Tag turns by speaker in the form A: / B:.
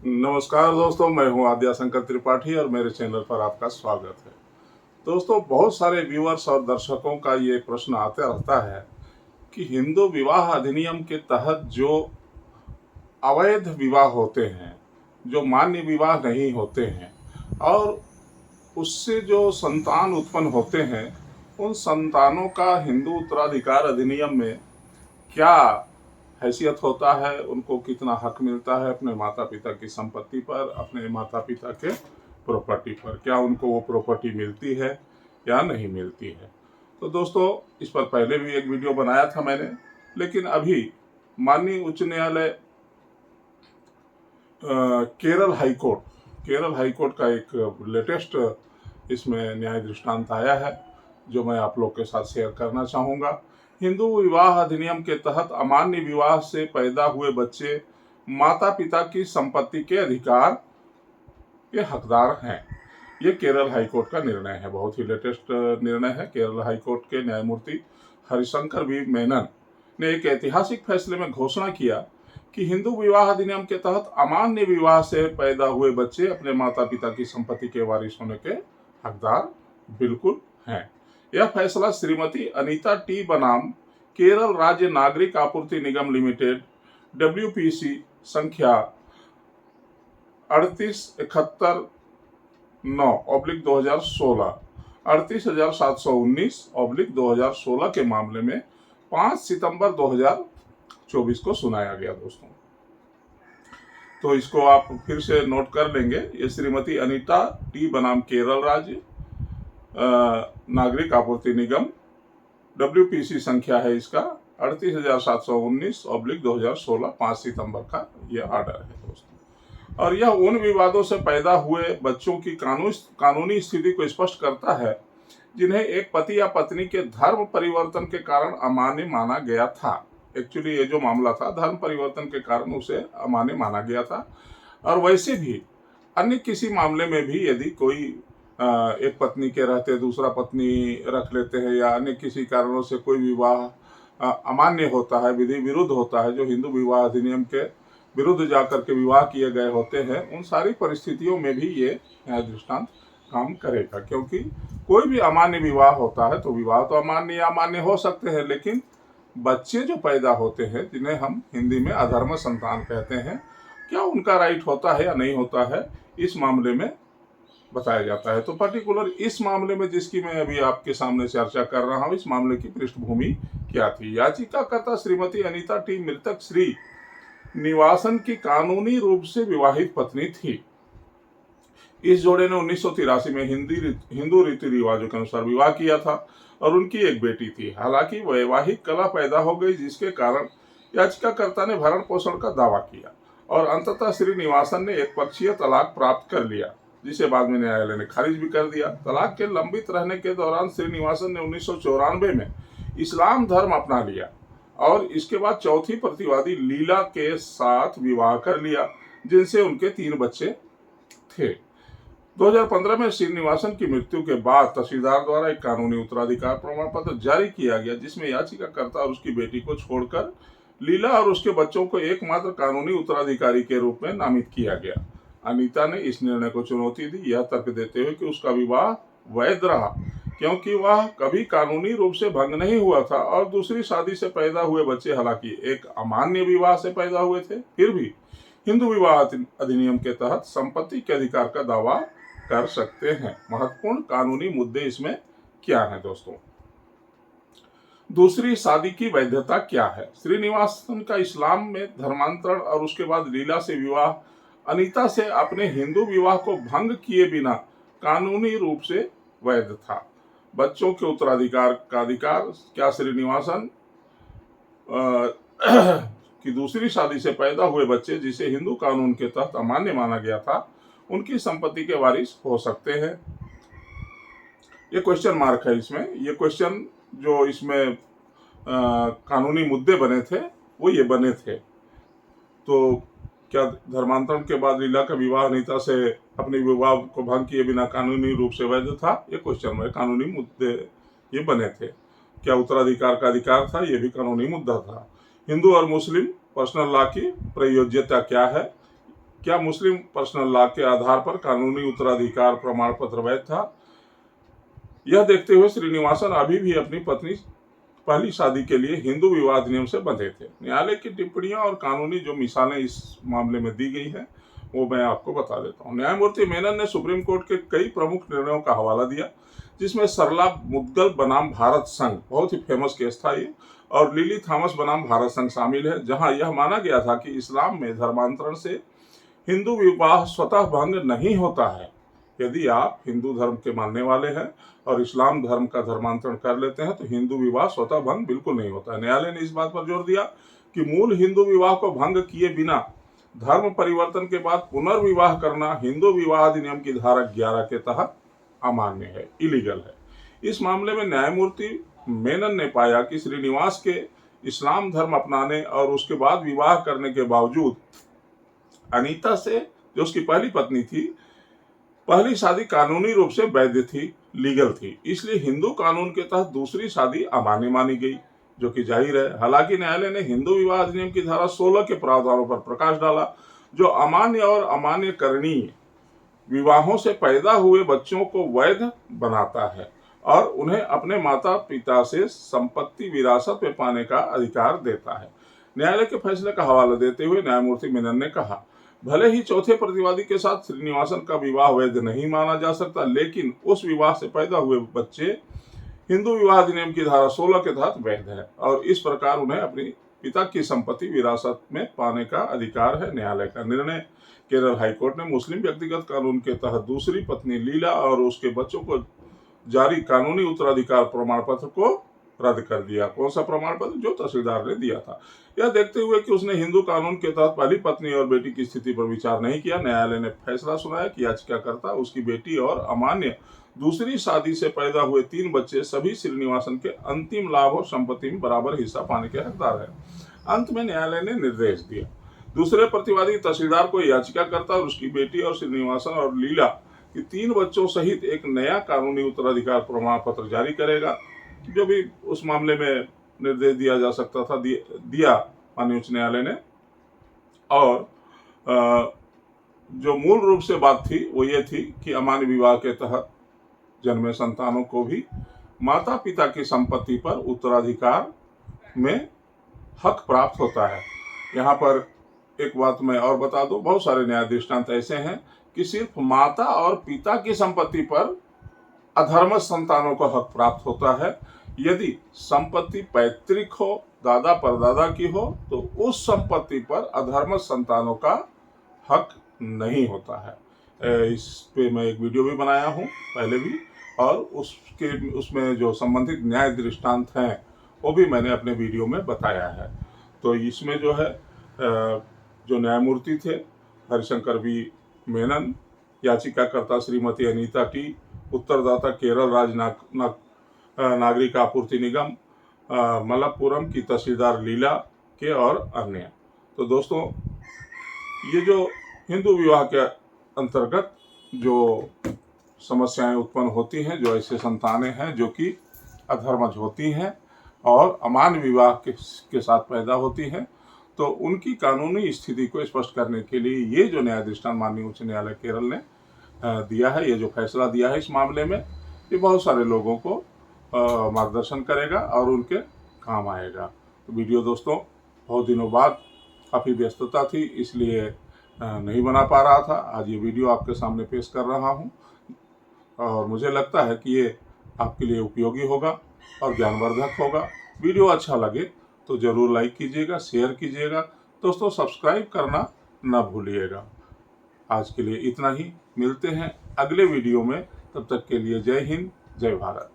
A: नमस्कार दोस्तों, मैं हूं आद्या शंकर त्रिपाठी और मेरे चैनल पर आपका स्वागत है। दोस्तों, बहुत सारे व्यूअर्स और दर्शकों का ये प्रश्न आता रहता है कि हिंदू विवाह अधिनियम के तहत जो अवैध विवाह होते हैं, जो मान्य विवाह नहीं होते हैं और उससे जो संतान उत्पन्न होते हैं, उन संतानों का हिंदू उत्तराधिकार अधिनियम में क्या हैसियत होता है, उनको कितना हक मिलता है अपने माता पिता की संपत्ति पर, अपने माता पिता के प्रॉपर्टी पर, क्या उनको वो प्रॉपर्टी मिलती है या नहीं मिलती है। तो दोस्तों, इस पर पहले भी एक वीडियो बनाया था मैंने, लेकिन अभी माननीय उच्च न्यायालय केरल हाईकोर्ट का एक लेटेस्ट इसमें न्याय दृष्टांत आया है, जो मैं आप लोग के साथ शेयर करना चाहूँगा। हिंदू विवाह अधिनियम के तहत अमान्य विवाह से पैदा हुए बच्चे माता पिता की संपत्ति के अधिकार के हकदार हैं। ये केरल हाईकोर्ट का निर्णय है, बहुत ही लेटेस्ट निर्णय है। केरल हाईकोर्ट के न्यायमूर्ति हरिशंकर वी मेनन ने एक ऐतिहासिक फैसले में घोषणा किया कि हिंदू विवाह अधिनियम के तहत अमान्य विवाह से पैदा हुए बच्चे अपने माता पिता की संपत्ति के वारिस होने के हकदार बिल्कुल हैं। यह फैसला श्रीमती अनीता टी बनाम केरल राज्य नागरिक आपूर्ति निगम लिमिटेड WPC संख्या 3871/9/2016 38,719/2016 के मामले में 5 सितंबर 2024 को सुनाया गया। दोस्तों, तो इसको आप फिर से नोट कर लेंगे। ये श्रीमती अनीता टी बनाम केरल राज्य नागरिक आपूर्ति निगम WPC संख्या है इसका 38,719/2016 5 सितंबर का ये ऑर्डर है दोस्तों। और यह उन विवादों से पैदा हुए बच्चों की कानूनी स्थिति को स्पष्ट करता है जिन्हें एक पति या पत्नी के धर्म परिवर्तन के कारण अमान्य माना गया था। एक्चुअली ये जो मामला था, धर्म परिवर्तन के कारण उसे अमान्य माना गया था। और वैसे भी अन्य किसी मामले में भी यदि कोई एक पत्नी के रहते दूसरा पत्नी रख लेते हैं या अन्य किसी कारणों से कोई विवाह अमान्य होता है, विधि विरुद्ध होता है, जो हिंदू विवाह अधिनियम के विरुद्ध जाकर के विवाह किए गए होते हैं, उन सारी परिस्थितियों में भी ये न्याय दृष्टांत काम करेगा। क्योंकि कोई भी अमान्य विवाह होता है तो विवाह तो अमान्य या मान्य हो सकते हैं, लेकिन बच्चे जो पैदा होते हैं, जिन्हें हम हिंदी में अधर्म संतान कहते हैं, क्या उनका राइट होता है या नहीं होता है, इस मामले में बताया जाता है। तो पर्टिकुलर इस मामले में जिसकी मैं अभी आपके सामने चर्चा कर रहा हूँ, इस मामले की पृष्ठभूमि क्या थी। याचिकाकर्ता श्रीमती अनीता टी मृतक श्री निवासन की कानूनी रूप से विवाहित पत्नी थी। इस जोड़े ने 1983 में हिंदू रीति रिवाजों के अनुसार विवाह किया था और उनकी एक बेटी थी। हालांकि वैवाहिक कलह पैदा हो गई, जिसके कारण याचिकाकर्ता ने भरण पोषण का दावा किया और अंततः श्री निवासन ने एक पक्षीय तलाक प्राप्त कर लिया, जिसे बाद में न्यायालय ने खारिज भी कर दिया। तलाक के लंबित रहने के दौरान श्रीनिवासन ने 1994 में इस्लाम धर्म अपना लिया और इसके बाद चौथी प्रतिवादी लीला के साथ विवाह कर लिया, जिनसे उनके 3 बच्चे थे। 2015 में श्रीनिवासन की मृत्यु के बाद तहसीलदार द्वारा एक कानूनी उत्तराधिकार प्रमाण पत्र जारी किया गया, जिसमें याचिकाकर्ता और उसकी बेटी को छोड़कर लीला और उसके बच्चों को एकमात्र कानूनी उत्तराधिकारी के रूप में नामित किया गया। अनीता ने इस निर्णय को चुनौती दी, यह तर्क देते हुए कि उसका विवाह वैध रहा क्योंकि वह कभी कानूनी रूप से भंग नहीं हुआ था और दूसरी शादी से पैदा हुए बच्चे हालांकि एक अमान्य विवाह से पैदा हुए थे, फिर भी हिंदू विवाह अधिनियम के तहत संपत्ति के अधिकार का दावा कर सकते हैं। महत्वपूर्ण कानूनी मुद्दे इसमें क्या हैं दोस्तों। दूसरी शादी की वैधता क्या है। श्रीनिवासन का इस्लाम में धर्मांतरण और उसके बाद लीला से विवाह अनीता से अपने हिंदू विवाह को भंग किए बिना कानूनी रूप से वैध था। बच्चों के उत्तराधिकार का अधिकार, क्या श्रीनिवासन की दूसरी शादी से पैदा हुए बच्चे, जिसे हिंदू कानून के तहत अमान्य माना गया था, उनकी संपत्ति के वारिस हो सकते हैं। ये क्वेश्चन मार्क है इसमें। ये क्वेश्चन जो इसमें कानूनी मुद्दे बने थे वो ये बने थे। तो क्या धर्मांतरण के बाद लीला का विवाह अनीता से अपने विवाह को भंग किए बिना कानूनी रूप से वैध था, ये क्वेश्चन में कानूनी मुद्दे ये बने थे। क्या उत्तराधिकार का अधिकार था, ये भी कानूनी मुद्दा था। हिंदू और मुस्लिम पर्सनल लॉ की प्रयोज्यता क्या है, क्या मुस्लिम पर्सनल लॉ के आधार पर कानूनी उत्तराधिकार प्रमाण पत्र वैध था? यह देखते हुए श्रीनिवासन अभी भी अपनी पत्नी पहली शादी के लिए हिंदू विवाह अधिनियम से बंधे थे। न्यायालय की टिप्पणियां और कानूनी जो मिसालें इस मामले में दी गई हैं वो मैं आपको बता देता हूं। न्यायमूर्ति मेनन ने सुप्रीम कोर्ट के कई प्रमुख निर्णयों का हवाला दिया, जिसमें सरला मुद्गल बनाम भारत संघ, बहुत ही फेमस केस था ये, और लिली थॉमस बनाम भारत संघ शामिल है, जहां यह माना गया था कि इस्लाम में धर्मांतरण से हिंदू विवाह स्वतः भंग नहीं होता है। यदि आप हिंदू धर्म के मानने वाले हैं और इस्लाम धर्म का धर्मांतरण कर लेते हैं तो हिंदू विवाह स्वतः भंग बिल्कुल नहीं होता है। न्यायालय ने इस बात पर जोर दिया कि मूल हिंदू विवाह को भंग किए बिना धर्म परिवर्तन के बाद पुनर्विवाह करना हिंदू विवाह अधिनियम की धारा 11 के तहत अमान्य है, इलीगल है। इस मामले में न्यायमूर्ति मेनन ने पाया कि श्रीनिवास के इस्लाम धर्म अपनाने और उसके बाद विवाह करने के बावजूद अनीता से, जो उसकी पहली पत्नी थी, पहली शादी कानूनी रूप से वैध थी, लीगल थी, इसलिए हिंदू कानून के तहत दूसरी शादी अमान्य मानी गई, जो कि जाहिर है। हालांकि न्यायालय ने हिंदू विवाह अधिनियम की धारा 16 के प्रावधानों पर प्रकाश डाला, जो अमान्य और अमान्य करणीय विवाहों से पैदा हुए बच्चों को वैध बनाता है और उन्हें अपने माता पिता से संपत्ति विरासत में पाने का अधिकार देता है। न्यायालय के फैसले का हवाला देते हुए न्यायमूर्ति मेनन ने कहा, भले ही चौथे प्रतिवादी के साथ श्रीनिवासन का विवाह वैध नहीं माना जा सकता, लेकिन उस विवाह से पैदा हुए बच्चे हिंदू विवाह अधिनियम की धारा 16 के तहत वैध है और इस प्रकार उन्हें अपनी पिता की संपत्ति विरासत में पाने का अधिकार है। न्यायालय का निर्णय। केरल हाईकोर्ट ने मुस्लिम व्यक्तिगत कानून के तहत दूसरी पत्नी लीला और उसके बच्चों को जारी कानूनी उत्तराधिकार प्रमाण पत्र को रद्द कर दिया। कौन सा प्रमाण पत्र? जो तहसीलदार ने दिया था। यह देखते हुए कि उसने हिंदू कानून के तहत पहली पत्नी और बेटी की स्थिति पर विचार नहीं किया, न्यायालय ने फैसला सुनाया कि याचिकाकर्ता, उसकी बेटी और अमान्य दूसरी शादी से पैदा हुए 3 बच्चे सभी श्रीनिवासन के अंतिम लाभ और संपत्ति में बराबर हिस्सा पाने के हकदार है। अंत में न्यायालय ने निर्देश दिया, दूसरे प्रतिवादी तहसीलदार को याचिकाकर्ता और उसकी बेटी और श्रीनिवासन और लीला के 3 बच्चों सहित एक नया कानूनी उत्तराधिकार प्रमाण पत्र जारी करेगा। जो भी उस मामले में निर्देश दिया जा सकता था दिया माननीय उच्च न्यायालय ने। और जो मूल रूप से बात थी वो ये थी कि अमान्य विवाह के तहत जन्मे संतानों को भी माता पिता की संपत्ति पर उत्तराधिकार में हक प्राप्त होता है। यहाँ पर एक बात मैं और बता दूं, बहुत सारे न्याय दृष्टांत ऐसे हैं कि सिर्फ माता और पिता की संपत्ति पर अधर्मज संतानों को हक प्राप्त होता है। यदि संपत्ति पैतृक हो, दादा परदादा की हो, तो उस संपत्ति पर अधर्मज संतानों का हक नहीं होता है। इस पे मैं एक वीडियो भी बनाया हूँ पहले भी, और उसमें जो संबंधित न्याय दृष्टांत हैं वो भी मैंने अपने वीडियो में बताया है। तो इसमें जो है जो न्यायमूर्ति थे हरिशंकर वी मेनन, याचिकाकर्ता श्रीमती अनीता टी, उत्तरदाता केरल राज्य नागरिक आपूर्ति निगम मलप्पुरम की तहसीलदार लीला के और अन्य। तो दोस्तों, ये जो हिंदू विवाह के अंतर्गत जो समस्याएं उत्पन्न होती हैं, जो ऐसे संतानें हैं जो कि अधर्मज होती हैं और अमान्य विवाह के साथ पैदा होती हैं, तो उनकी कानूनी स्थिति को स्पष्ट करने के लिए ये जो न्याय दृष्टांत माननीय उच्च न्यायालय केरल ने दिया है, ये जो फैसला दिया है इस मामले में, ये बहुत सारे लोगों को मार्गदर्शन करेगा और उनके काम आएगा। तो वीडियो दोस्तों बहुत दिनों बाद, काफ़ी व्यस्तता थी इसलिए नहीं बना पा रहा था। आज ये वीडियो आपके सामने पेश कर रहा हूँ और मुझे लगता है कि ये आपके लिए उपयोगी होगा और ज्ञानवर्धक होगा। वीडियो अच्छा लगे तो ज़रूर लाइक कीजिएगा, शेयर कीजिएगा। दोस्तों सब्सक्राइब करना ना भूलिएगा। आज के लिए इतना ही, मिलते हैं अगले वीडियो में। तब तक के लिए जय हिंद, जय भारत।